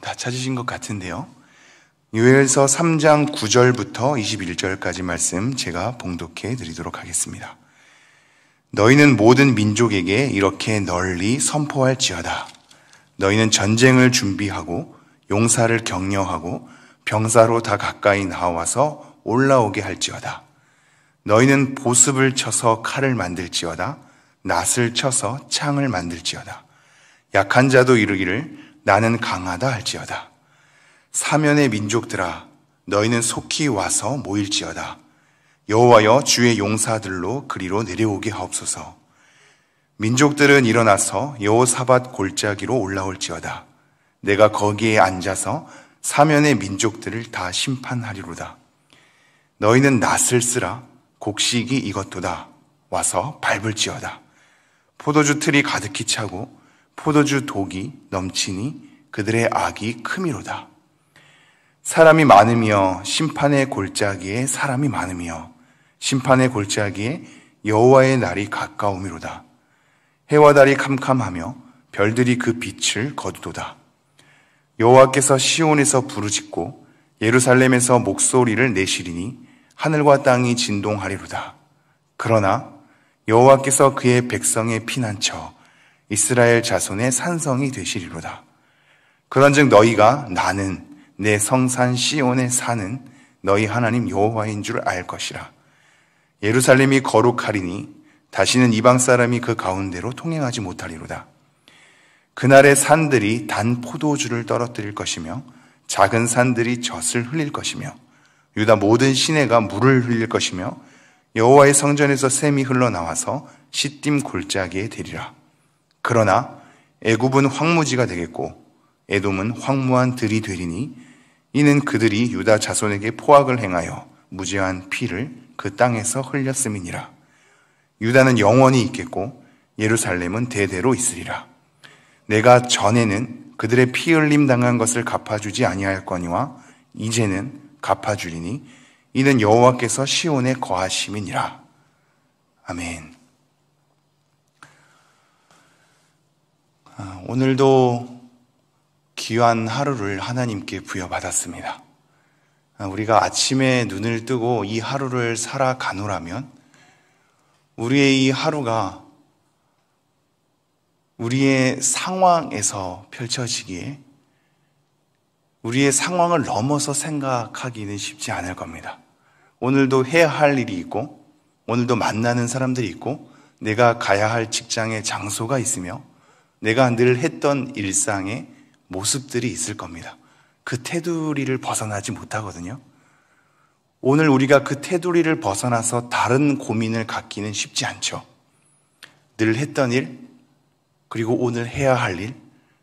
다 찾으신 것 같은데요. 요엘서 3장 9절부터 21절까지 말씀 제가 봉독해 드리도록 하겠습니다. 너희는 모든 민족에게 이렇게 널리 선포할지어다. 너희는 전쟁을 준비하고 용사를 격려하고 병사로 다 가까이 나와서 올라오게 할지어다. 너희는 보습을 쳐서 칼을 만들지어다. 낫을 쳐서 창을 만들지어다. 약한 자도 이르기를 나는 강하다 할지어다. 사면의 민족들아, 너희는 속히 와서 모일지어다. 여호와여, 주의 용사들로 그리로 내려오게 하옵소서. 민족들은 일어나서 여호사밧 골짜기로 올라올지어다. 내가 거기에 앉아서 사면의 민족들을 다 심판하리로다. 너희는 낫을 쓰라. 곡식이 이것도다. 와서 밟을지어다. 포도주 틀이 가득히 차고 포도주 독이 넘치니 그들의 악이 크미로다. 사람이 많으며 심판의 골짜기에 사람이 많으며 심판의 골짜기에 여호와의 날이 가까우미로다. 해와 달이 캄캄하며 별들이 그 빛을 거두도다. 여호와께서 시온에서 부르짖고 예루살렘에서 목소리를 내시리니 하늘과 땅이 진동하리로다. 그러나 여호와께서 그의 백성의 피난처 이스라엘 자손의 산성이 되시리로다. 그런즉 너희가 나는 내 성산 시온에 사는 너희 하나님 여호와인 줄 알 것이라. 예루살렘이 거룩하리니 다시는 이방 사람이 그 가운데로 통행하지 못하리로다. 그날의 산들이 단 포도주를 떨어뜨릴 것이며 작은 산들이 젖을 흘릴 것이며 유다 모든 시내가 물을 흘릴 것이며 여호와의 성전에서 샘이 흘러나와서 시딤 골짜기에 되리라. 그러나 애굽은 황무지가 되겠고 에돔은 황무한 들이 되리니 이는 그들이 유다 자손에게 포악을 행하여 무죄한 피를 그 땅에서 흘렸음이니라. 유다는 영원히 있겠고 예루살렘은 대대로 있으리라. 내가 전에는 그들의 피 흘림 당한 것을 갚아주지 아니하였거니와 이제는 갚아주리니 이는 여호와께서 시온에 거하심이니라. 아멘. 오늘도 귀한 하루를 하나님께 부여받았습니다. 우리가 아침에 눈을 뜨고 이 하루를 살아가노라면 우리의 이 하루가 우리의 상황에서 펼쳐지기에 우리의 상황을 넘어서 생각하기는 쉽지 않을 겁니다. 오늘도 해야 할 일이 있고 오늘도 만나는 사람들이 있고 내가 가야 할 직장의 장소가 있으며 내가 늘 했던 일상의 모습들이 있을 겁니다. 그 테두리를 벗어나지 못하거든요. 오늘 우리가 그 테두리를 벗어나서 다른 고민을 갖기는 쉽지 않죠. 늘 했던 일, 그리고 오늘 해야 할 일,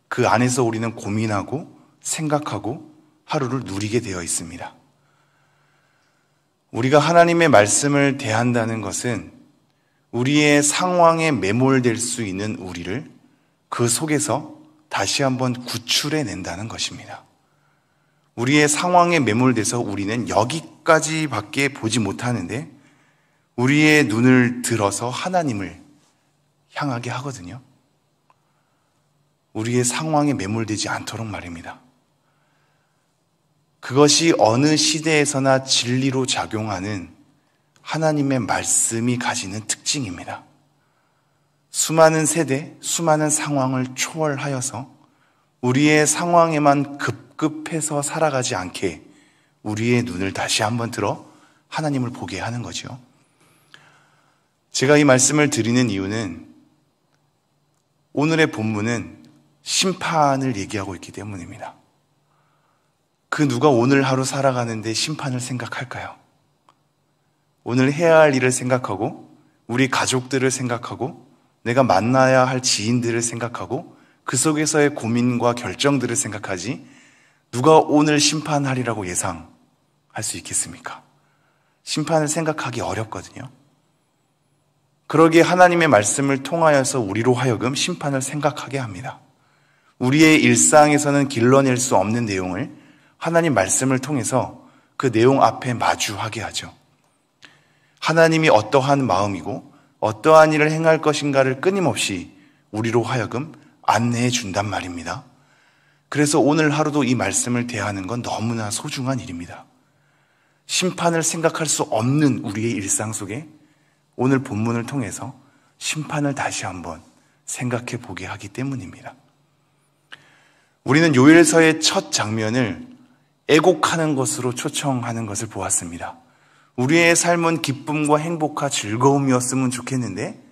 그 안에서 우리는 고민하고 생각하고 하루를 누리게 되어 있습니다. 우리가 하나님의 말씀을 대한다는 것은 우리의 상황에 매몰될 수 있는 우리를 그 속에서 다시 한번 구출해낸다는 것입니다. 우리의 상황에 매몰돼서 우리는 여기까지밖에 보지 못하는데 우리의 눈을 들어서 하나님을 향하게 하거든요. 우리의 상황에 매몰되지 않도록 말입니다. 그것이 어느 시대에서나 진리로 작용하는 하나님의 말씀이 가지는 특징입니다. 수많은 세대, 수많은 상황을 초월하여서 우리의 상황에만 급급해서 살아가지 않게 우리의 눈을 다시 한번 들어 하나님을 보게 하는 거죠. 제가 이 말씀을 드리는 이유는 오늘의 본문은 심판을 얘기하고 있기 때문입니다. 그 누가 오늘 하루 살아가는데 심판을 생각할까요? 오늘 해야 할 일을 생각하고 우리 가족들을 생각하고 내가 만나야 할 지인들을 생각하고 그 속에서의 고민과 결정들을 생각하지 누가 오늘 심판하리라고 예상할 수 있겠습니까? 심판을 생각하기 어렵거든요. 그러기에 하나님의 말씀을 통하여서 우리로 하여금 심판을 생각하게 합니다. 우리의 일상에서는 길러낼 수 없는 내용을 하나님 말씀을 통해서 그 내용 앞에 마주하게 하죠. 하나님이 어떠한 마음이고 어떠한 일을 행할 것인가를 끊임없이 우리로 하여금 안내해 준단 말입니다. 그래서 오늘 하루도 이 말씀을 대하는 건 너무나 소중한 일입니다. 심판을 생각할 수 없는 우리의 일상 속에 오늘 본문을 통해서 심판을 다시 한번 생각해 보게 하기 때문입니다. 우리는 요엘서의 첫 장면을 애곡하는 것으로 초청하는 것을 보았습니다. 우리의 삶은 기쁨과 행복과 즐거움이었으면 좋겠는데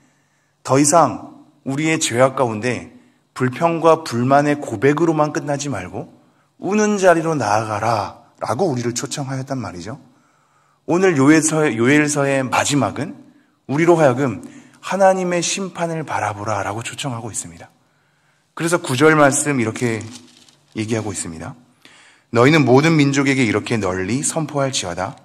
더 이상 우리의 죄악 가운데 불평과 불만의 고백으로만 끝나지 말고 우는 자리로 나아가라 라고 우리를 초청하였단 말이죠. 오늘 요엘서의 마지막은 우리로 하여금 하나님의 심판을 바라보라 라고 초청하고 있습니다. 그래서 9절 말씀 이렇게 얘기하고 있습니다. 너희는 모든 민족에게 이렇게 널리 선포할지어다.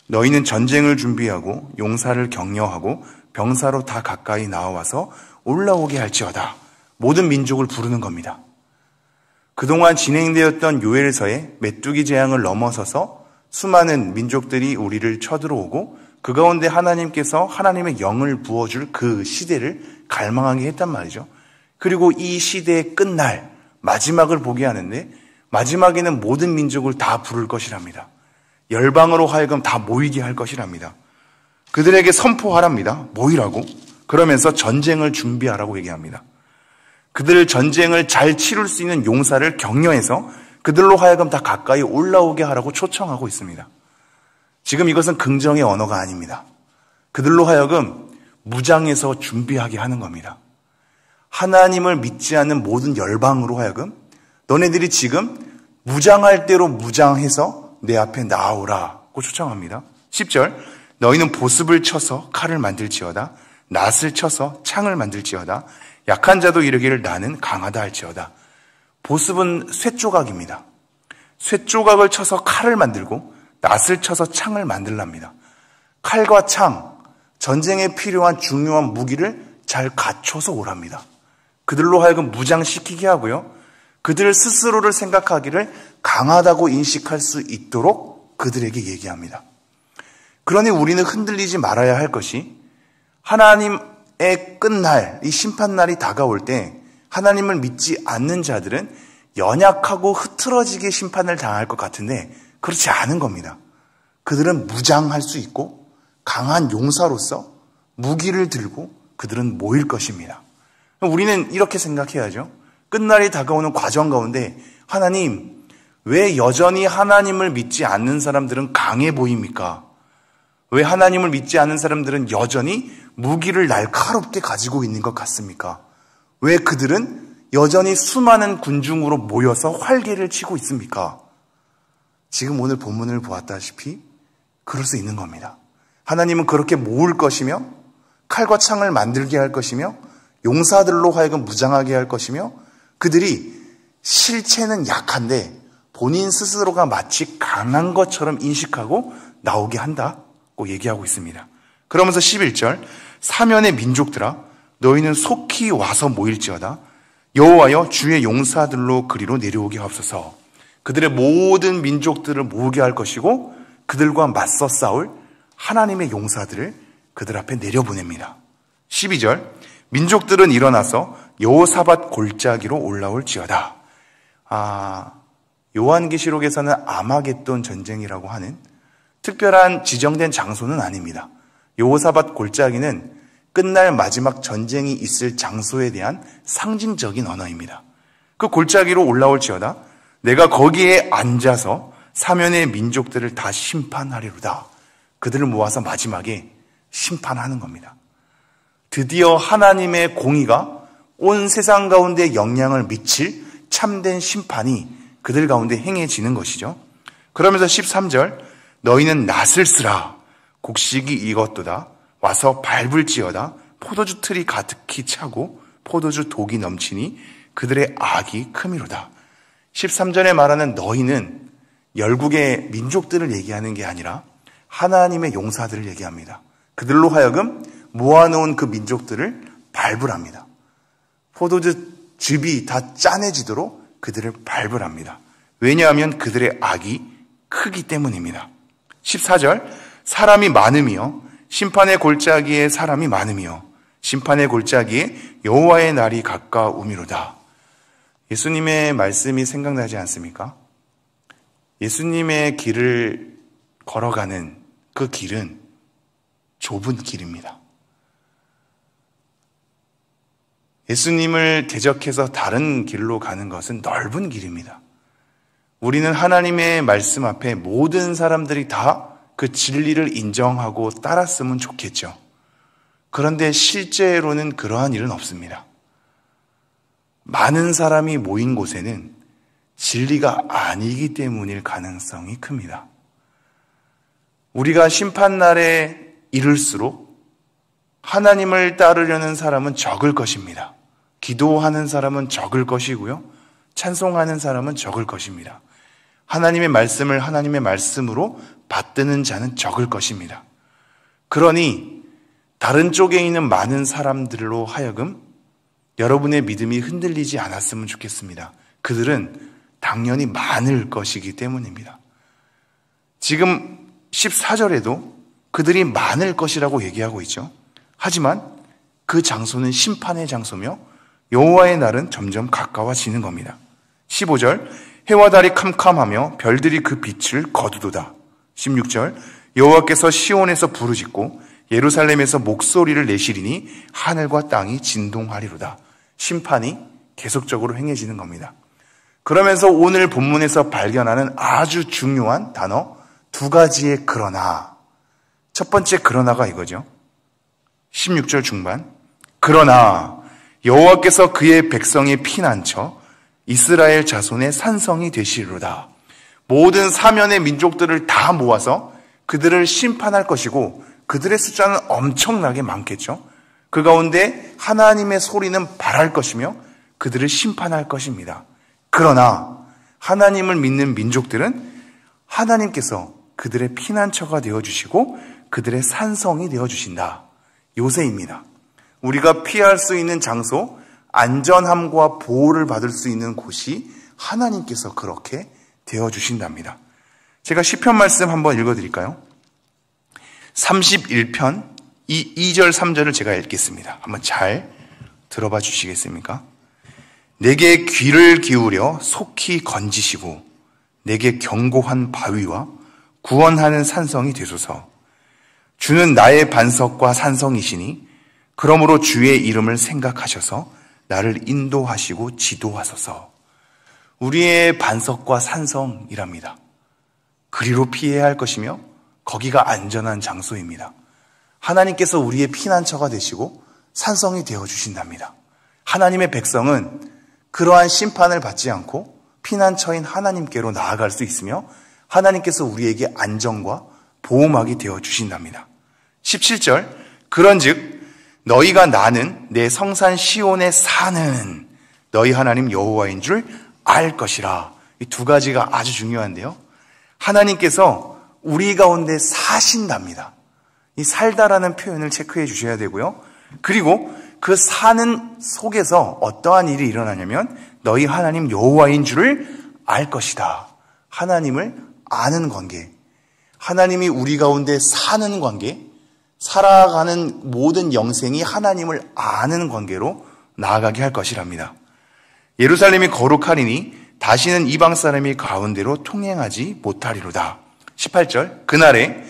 너희는 전쟁을 준비하고 용사를 격려하고 병사로 다 가까이 나와서 올라오게 할지어다. 모든 민족을 부르는 겁니다. 그동안 진행되었던 요엘서의 메뚜기 재앙을 넘어서서 수많은 민족들이 우리를 쳐들어오고 그 가운데 하나님께서 하나님의 영을 부어줄 그 시대를 갈망하게 했단 말이죠. 그리고 이 시대의 끝날 마지막을 보게 하는데 마지막에는 모든 민족을 다 부를 것이랍니다. 열방으로 하여금 다 모이게 할 것이랍니다. 그들에게 선포하랍니다. 모이라고. 그러면서 전쟁을 준비하라고 얘기합니다. 그들 전쟁을 잘 치룰 수 있는 용사를 격려해서 그들로 하여금 다 가까이 올라오게 하라고 초청하고 있습니다. 지금 이것은 긍정의 언어가 아닙니다. 그들로 하여금 무장해서 준비하게 하는 겁니다. 하나님을 믿지 않는 모든 열방으로 하여금 너네들이 지금 무장할 대로 무장해서 내 앞에 나오라고 초청합니다. 10절 너희는 보습을 쳐서 칼을 만들지어다. 낫을 쳐서 창을 만들지어다. 약한 자도 이르기를 나는 강하다 할지어다. 보습은 쇠조각입니다. 쇠조각을 쳐서 칼을 만들고 낫을 쳐서 창을 만들랍니다. 칼과 창, 전쟁에 필요한 중요한 무기를 잘 갖춰서 오랍니다. 그들로 하여금 무장시키게 하고요. 그들 스스로를 생각하기를 강하다고 인식할 수 있도록 그들에게 얘기합니다. 그러니 우리는 흔들리지 말아야 할 것이 하나님의 끝날, 이 심판날이 다가올 때 하나님을 믿지 않는 자들은 연약하고 흐트러지게 심판을 당할 것 같은데 그렇지 않은 겁니다. 그들은 무장할 수 있고 강한 용사로서 무기를 들고 그들은 모일 것입니다. 우리는 이렇게 생각해야죠. 끝날이 다가오는 과정 가운데 하나님, 왜 여전히 하나님을 믿지 않는 사람들은 강해 보입니까? 왜 하나님을 믿지 않는 사람들은 여전히 무기를 날카롭게 가지고 있는 것 같습니까? 왜 그들은 여전히 수많은 군중으로 모여서 활개를 치고 있습니까? 지금 오늘 본문을 보았다시피 그럴 수 있는 겁니다. 하나님은 그렇게 모을 것이며 칼과 창을 만들게 할 것이며 용사들로 하여금 무장하게 할 것이며 그들이 실체는 약한데 본인 스스로가 마치 강한 것처럼 인식하고 나오게 한다고 얘기하고 있습니다. 그러면서 11절 사면의 민족들아 너희는 속히 와서 모일지어다. 여호와여 주의 용사들로 그리로 내려오게 하옵소서. 그들의 모든 민족들을 모으게 할 것이고 그들과 맞서 싸울 하나님의 용사들을 그들 앞에 내려보냅니다. 12절 민족들은 일어나서 여호사밧 골짜기로 올라올지어다. 요한계시록에서는 아마겟돈 전쟁이라고 하는 특별한 지정된 장소는 아닙니다. 여호사밧 골짜기는 끝날 마지막 전쟁이 있을 장소에 대한 상징적인 언어입니다. 그 골짜기로 올라올지어다. 내가 거기에 앉아서 사면의 민족들을 다 심판하리로다. 그들을 모아서 마지막에 심판하는 겁니다. 드디어 하나님의 공의가 온 세상 가운데 영향을 미칠 참된 심판이 그들 가운데 행해지는 것이죠. 그러면서 13절 너희는 낫을 쓰라. 곡식이 익었도다. 와서 밟을지어다. 포도주 틀이 가득히 차고 포도주 독이 넘치니 그들의 악이 크미로다. 13절에 말하는 너희는 열국의 민족들을 얘기하는 게 아니라 하나님의 용사들을 얘기합니다. 그들로 하여금 모아놓은 그 민족들을 밟으랍니다. 포도주 즙이 다 짜내지도록 그들을 밟으랍니다. 왜냐하면 그들의 악이 크기 때문입니다. 14절 사람이 많으며 심판의 골짜기에 사람이 많으며 심판의 골짜기에 여호와의 날이 가까우미로다. 예수님의 말씀이 생각나지 않습니까? 예수님의 길을 걸어가는 그 길은 좁은 길입니다. 예수님을 대적해서 다른 길로 가는 것은 넓은 길입니다. 우리는 하나님의 말씀 앞에 모든 사람들이 다 그 진리를 인정하고 따랐으면 좋겠죠. 그런데 실제로는 그러한 일은 없습니다. 많은 사람이 모인 곳에는 진리가 아니기 때문일 가능성이 큽니다. 우리가 심판날에 이를수록 하나님을 따르려는 사람은 적을 것입니다. 기도하는 사람은 적을 것이고요. 찬송하는 사람은 적을 것입니다. 하나님의 말씀을 하나님의 말씀으로 받드는 자는 적을 것입니다. 그러니 다른 쪽에 있는 많은 사람들로 하여금 여러분의 믿음이 흔들리지 않았으면 좋겠습니다. 그들은 당연히 많을 것이기 때문입니다. 지금 14절에도 그들이 많을 것이라고 얘기하고 있죠. 하지만 그 장소는 심판의 장소며 여호와의 날은 점점 가까워지는 겁니다. 15절, 해와 달이 캄캄하며 별들이 그 빛을 거두도다. 16절, 여호와께서 시온에서 부르짖고 예루살렘에서 목소리를 내시리니 하늘과 땅이 진동하리로다. 심판이 계속적으로 행해지는 겁니다. 그러면서 오늘 본문에서 발견하는 아주 중요한 단어 두 가지의 그러나. 첫 번째 그러나가 이거죠. 16절 중반, 그러나 여호와께서 그의 백성의 피난처 이스라엘 자손의 산성이 되시리로다. 모든 사면의 민족들을 다 모아서 그들을 심판할 것이고 그들의 숫자는 엄청나게 많겠죠. 그 가운데 하나님의 소리는 발할 것이며 그들을 심판할 것입니다. 그러나 하나님을 믿는 민족들은 하나님께서 그들의 피난처가 되어주시고 그들의 산성이 되어주신다. 요새입니다. 우리가 피할 수 있는 장소, 안전함과 보호를 받을 수 있는 곳이 하나님께서 그렇게 되어주신답니다. 제가 시편 말씀 한번 읽어드릴까요? 31편 2절 3절을 제가 읽겠습니다. 한번 잘 들어봐 주시겠습니까? 내게 귀를 기울여 속히 건지시고 내게 견고한 바위와 구원하는 산성이 되소서. 주는 나의 반석과 산성이시니 그러므로 주의 이름을 생각하셔서 나를 인도하시고 지도하소서. 우리의 반석과 산성이랍니다. 그리로 피해야 할 것이며 거기가 안전한 장소입니다. 하나님께서 우리의 피난처가 되시고 산성이 되어주신답니다. 하나님의 백성은 그러한 심판을 받지 않고 피난처인 하나님께로 나아갈 수 있으며 하나님께서 우리에게 안정과 보호막이 되어주신답니다. 17절, 그런즉 너희가 나는 내 성산 시온에 사는 너희 하나님 여호와인 줄 알 것이라. 이 두 가지가 아주 중요한데요. 하나님께서 우리 가운데 사신답니다. 이 살다라는 표현을 체크해 주셔야 되고요. 그리고 그 사는 속에서 어떠한 일이 일어나냐면 너희 하나님 여호와인 줄을 알 것이다. 하나님을 아는 관계, 하나님이 우리 가운데 사는 관계, 살아가는 모든 영생이 하나님을 아는 관계로 나아가게 할 것이랍니다. 예루살렘이 거룩하리니 다시는 이방 사람이 가운데로 통행하지 못하리로다. 18절, 그날에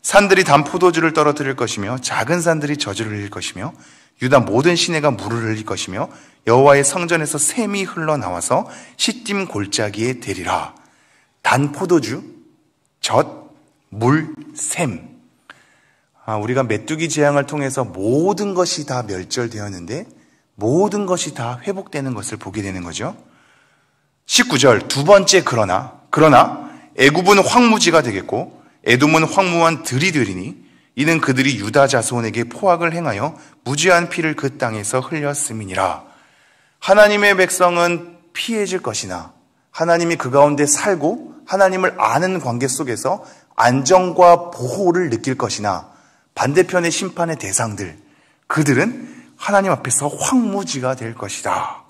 산들이 단 포도주를 떨어뜨릴 것이며 작은 산들이 저주를 흘릴 것이며 유다 모든 시내가 물을 흘릴 것이며 여호와의 성전에서 샘이 흘러나와서 시딤 골짜기에 되리라. 단 포도주, 젖, 물, 샘. 우리가 메뚜기 재앙을 통해서 모든 것이 다 멸절되었는데 모든 것이 다 회복되는 것을 보게 되는 거죠. 19절, 두 번째 그러나 애굽은 황무지가 되겠고 에돔은 황무한 들이 되리니 이는 그들이 유다 자손에게 포악을 행하여 무지한 피를 그 땅에서 흘렸음이니라. 하나님의 백성은 피해질 것이나 하나님이 그 가운데 살고 하나님을 아는 관계 속에서 안정과 보호를 느낄 것이나 반대편의 심판의 대상들, 그들은 하나님 앞에서 황무지가 될 것이다.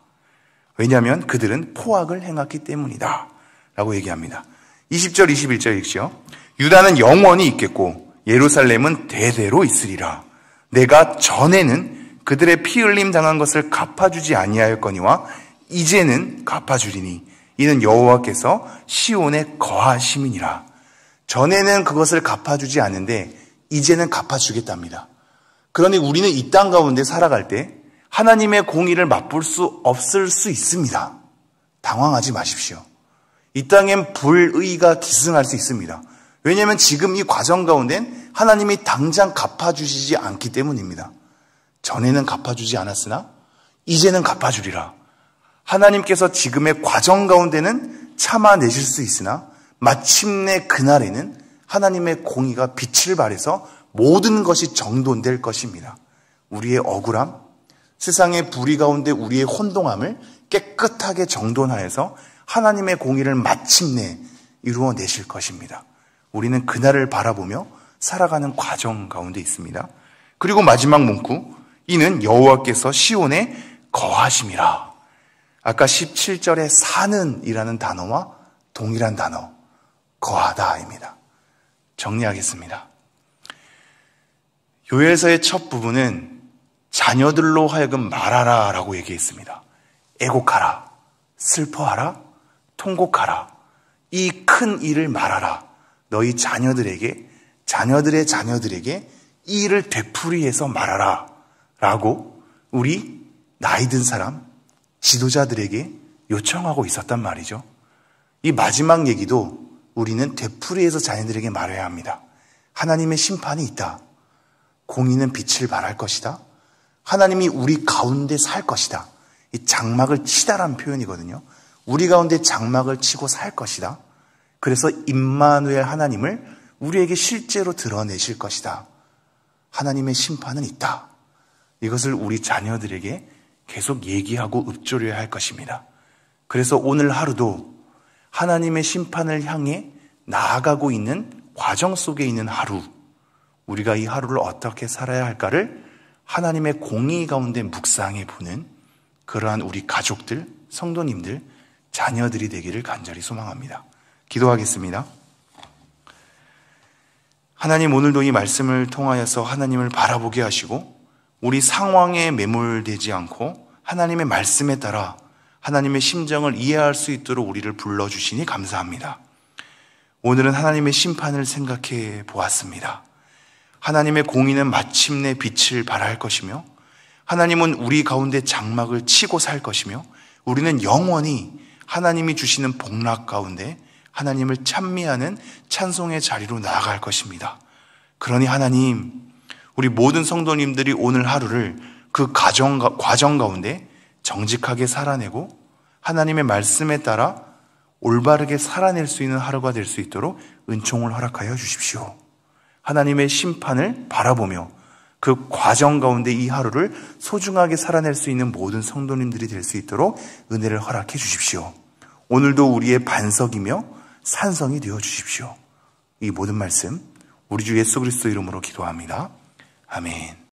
왜냐하면 그들은 포악을 행했기 때문이다 라고 얘기합니다. 20절 21절 읽죠. 유다는 영원히 있겠고 예루살렘은 대대로 있으리라. 내가 전에는 그들의 피 흘림 당한 것을 갚아주지 아니하였거니와 이제는 갚아주리니 이는 여호와께서 시온에 거하심이니라. 전에는 그것을 갚아주지 않는데 이제는 갚아주겠답니다. 그러니 우리는 이 땅 가운데 살아갈 때 하나님의 공의를 맛볼 수 없을 수 있습니다. 당황하지 마십시오. 이 땅엔 불의가 기승할 수 있습니다. 왜냐하면 지금 이 과정 가운데는 하나님이 당장 갚아주시지 않기 때문입니다. 전에는 갚아주지 않았으나 이제는 갚아주리라. 하나님께서 지금의 과정 가운데는 참아내실 수 있으나 마침내 그날에는 하나님의 공의가 빛을 발해서 모든 것이 정돈될 것입니다. 우리의 억울함, 세상의 불의 가운데 우리의 혼동함을 깨끗하게 정돈하여서 하나님의 공의를 마침내 이루어내실 것입니다. 우리는 그날을 바라보며 살아가는 과정 가운데 있습니다. 그리고 마지막 문구, 이는 여호와께서 시온에 거하심이라. 아까 17절에 사는 이라는 단어와 동일한 단어, 거하다입니다. 정리하겠습니다. 요엘서의 첫 부분은 자녀들로 하여금 말하라 라고 얘기했습니다. 애곡하라, 슬퍼하라, 통곡하라, 이 큰 일을 말하라. 너희 자녀들에게, 자녀들의 자녀들에게 이 일을 되풀이해서 말하라 라고 우리 나이 든 사람, 지도자들에게 요청하고 있었단 말이죠. 이 마지막 얘기도 우리는 되풀이해서 자녀들에게 말해야 합니다. 하나님의 심판이 있다. 공의는 빛을 발할 것이다. 하나님이 우리 가운데 살 것이다. 이 장막을 치다라는 표현이거든요. 우리 가운데 장막을 치고 살 것이다. 그래서 임마누엘 하나님을 우리에게 실제로 드러내실 것이다. 하나님의 심판은 있다. 이것을 우리 자녀들에게 계속 얘기하고 읊조려야 할 것입니다. 그래서 오늘 하루도 하나님의 심판을 향해 나아가고 있는 과정 속에 있는 하루, 우리가 이 하루를 어떻게 살아야 할까를 하나님의 공의 가운데 묵상해 보는 그러한 우리 가족들, 성도님들, 자녀들이 되기를 간절히 소망합니다. 기도하겠습니다. 하나님, 오늘도 이 말씀을 통하여서 하나님을 바라보게 하시고 우리 상황에 매몰되지 않고 하나님의 말씀에 따라 하나님의 심정을 이해할 수 있도록 우리를 불러주시니 감사합니다. 오늘은 하나님의 심판을 생각해 보았습니다. 하나님의 공의는 마침내 빛을 발할 것이며 하나님은 우리 가운데 장막을 치고 살 것이며 우리는 영원히 하나님이 주시는 복락 가운데 하나님을 찬미하는 찬송의 자리로 나아갈 것입니다. 그러니 하나님, 우리 모든 성도님들이 오늘 하루를 그 과정 가운데 정직하게 살아내고 하나님의 말씀에 따라 올바르게 살아낼 수 있는 하루가 될 수 있도록 은총을 허락하여 주십시오. 하나님의 심판을 바라보며 그 과정 가운데 이 하루를 소중하게 살아낼 수 있는 모든 성도님들이 될 수 있도록 은혜를 허락해 주십시오. 오늘도 우리의 반석이며 산성이 되어 주십시오. 이 모든 말씀 우리 주 예수 그리스도 이름으로 기도합니다. 아멘.